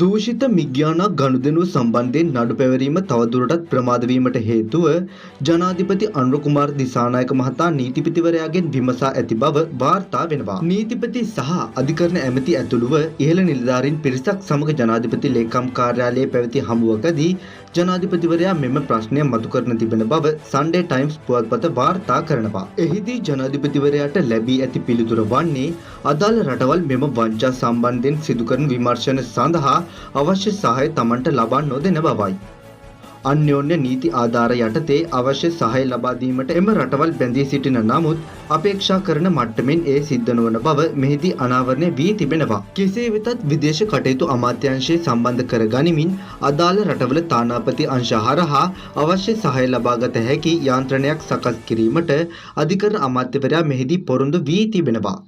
දූෂිත මිග්‍යාන ගනුදෙනුව සම්බන්ධයෙන් නඩු පැවරීම තවදුරටත් ප්‍රමාද වීමට හේතුව ජනාධිපති අනුර කුමාර දිසානායක මහතා නීතිපතිවරයාගෙන් විමසා ඇති බව වාර්තා වෙනවා. නීතිපති සහ අධිකරණ ඇමති ඇතුළුව ඉහළ නිලධාරීන් පිරිසක් සමග ජනාධිපති ලේකම් කාර්යාලයේ පැවති හමුවකදී ජනාධිපතිවරයා මෙම ප්‍රශ්නය මතු කරන තිබෙන බව සන්ඩේ ටයිම්ස් පුවත්පත වාර්තා කරනවා. එහිදී ජනාධිපතිවරයාට ලැබී ඇති පිළිතුර වන්නේ අදාළ රටවල් මෙම වංචා සම්බන්ධයෙන් සිදු කරන විමර්ශන සඳහා අවශ්‍ය සහාය තමන්ට ලබා නොදෙන බවයි. අන්‍යෝන්‍ය නීති ආධාර යටතේ අවශ්‍ය සහාය ලබා දීමට එම රටවල් බැඳී සිටින නමුත් අපේක්ෂා කරන මට්ටමින් එය සිද්ධ නොවන බව මෙහිදී අනාවරණය වී තිබෙනවා. කෙසේ වෙතත් විදේශ කටයුතු අමාත්‍යාංශය සම්බන්ධ කර ගනිමින් අදාළ රටවල තානාපති අංශ හරහා අවශ්‍ය සහාය ලබාගත හැකි යාන්ත්‍රණයක් සකස් කිරීමට අධිකරණ අමාත්‍යවරයා මෙහිදී පොරොන්දු වී තිබෙනවා.